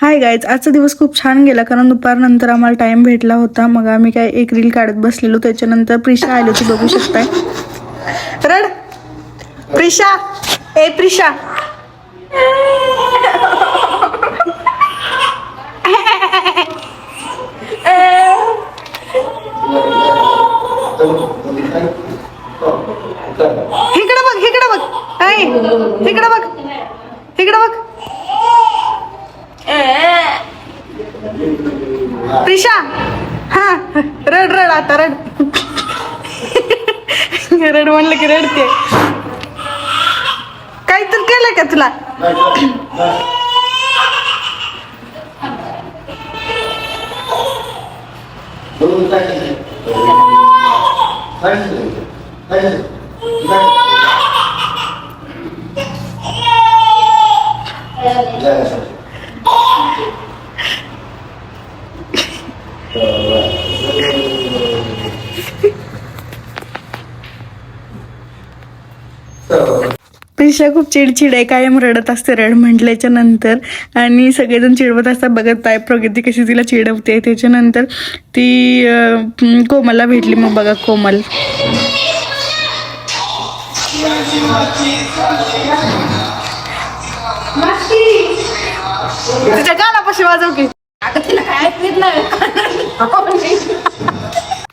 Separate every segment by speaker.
Speaker 1: Hi guys, आजचा दिवस खूप छान गेला कारण दुपारनंतर आम्हाला टाइम भेटला होता. मग आम्ही काय एक रील काढत बसलेलो. त्याच्यानंतर प्रिशा आली होती, बघू शकताय. रड प्रिशा, ए प्रिशा. इकडे बघ, इकडे बघ, ऐ इकडे बघ, इकडे बघ. प्रिशा, हा रड रड आता रड. रड म्हणलं की रडते. काही तर केलं का तुला? प्रिशा खूप चिडचिड आहे, कायम रडत असते रड म्हटल्याच्या नंतर. आणि सगळेजण चिडवत असतात, बघत आहे प्रगती कशी तिला चिडवते. त्याच्यानंतर ती कोमलला भेटली. मग बघा कोमल तुझ्या गाण्यापाशी वाजव की.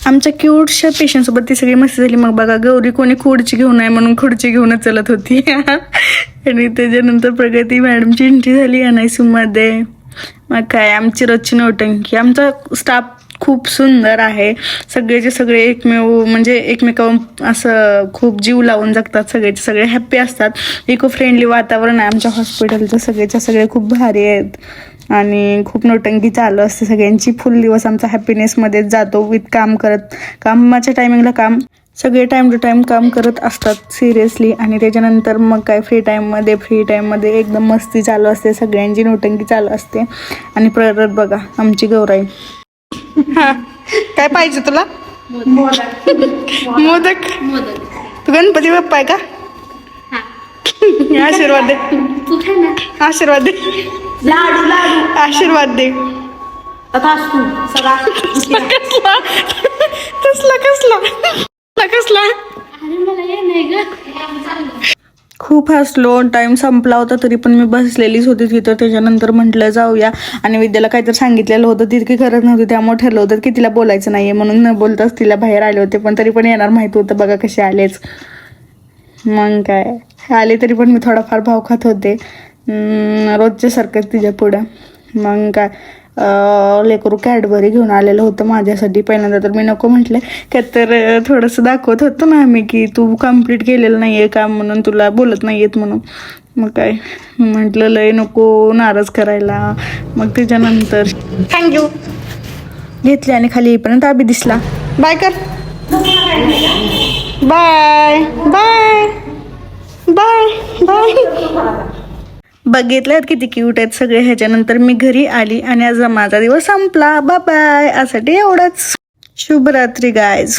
Speaker 1: आमच्या क्यूटच्या पेशंटसोबत ती सगळी मस्ती झाली. मग बघा गौरी कोणी खुर्ची घेऊन आहे म्हणून खुर्ची घेऊनच चलत होती. आणि त्याच्यानंतर प्रगती मॅडमची एंट्री झाली NICU-मध्ये. मग काय आमची रोजची नौटंकी. आमचा स्टाफ खूप सुंदर आहे. सगळेचे सगळे एकमेकावर असं खूप जीव लावून जगतात. सगळेचे सगळे हॅप्पी असतात. इको फ्रेंडली वातावरण आहे आमच्या हॉस्पिटलचं. सगळेच्या सगळे खूप भारी आहेत आणि खूप नौटंकी चालू असते सगळ्यांची. फुल दिवस आमचा हॅपीनेसमध्येच जातो. विथ काम करत, कामाच्या टायमिंगला काम, सगळे टाइम टू टाइम काम करत असतात सिरियसली. आणि त्याच्यानंतर मग काय फ्री टाईममध्ये एकदम मस्ती चालू असते, सगळ्यांची नौटंकी चालू असते. आणि परत बघा आमची गौराई. हा काय पाहिजे तुला? मोदक. तू गणपती बाप्पा आहे का? आशीर्वाद दे, आशीर्वाद दे, आशीर्वाद दे. कसला खूप हसलो. टाइम संपला होता तरी पण मी बसलेलीच होती तिथं. त्याच्यानंतर म्हटलं जाऊया. आणि विद्याला काहीतरी सांगितलेलं होतं, तितकी गरज नव्हती. त्यामुळे ठरलं होतं की तिला बोलायचं नाहीये म्हणून न बोलताच तिला बाहेर आले होते. पण तरी पण येणार माहिती होतं. बघा कसे आलेच. मग काय आले तरी पण मी थोडाफार भाव खात होते रोजच्या सारखं तिच्या पुढं. मग काय लेकरू कॅडबरी घेऊन आलेलं होतं माझ्यासाठी. पहिल्यांदा तर मी नको म्हटलं, का तर थोडंसं दाखवत होतं ना आम्ही की तू कम्प्लीट केलेलं नाही आहे काम म्हणून तुला बोलत नाही येत म्हणून. मग काय म्हटलं लय नको नाराज करायला. मग त्याच्यानंतर थँक्यू घेतले आणि खाली येईपर्यंत आबी दिसला. बाय कर, बाय बाय बाय बाय. बघितल्यात किती क्यूट आहेत सगळे. ह्याच्यानंतर मी घरी आली आणि आज माझा दिवस संपला. Bye bye. आजसाठी एवढंच. शुभरात्री गायज.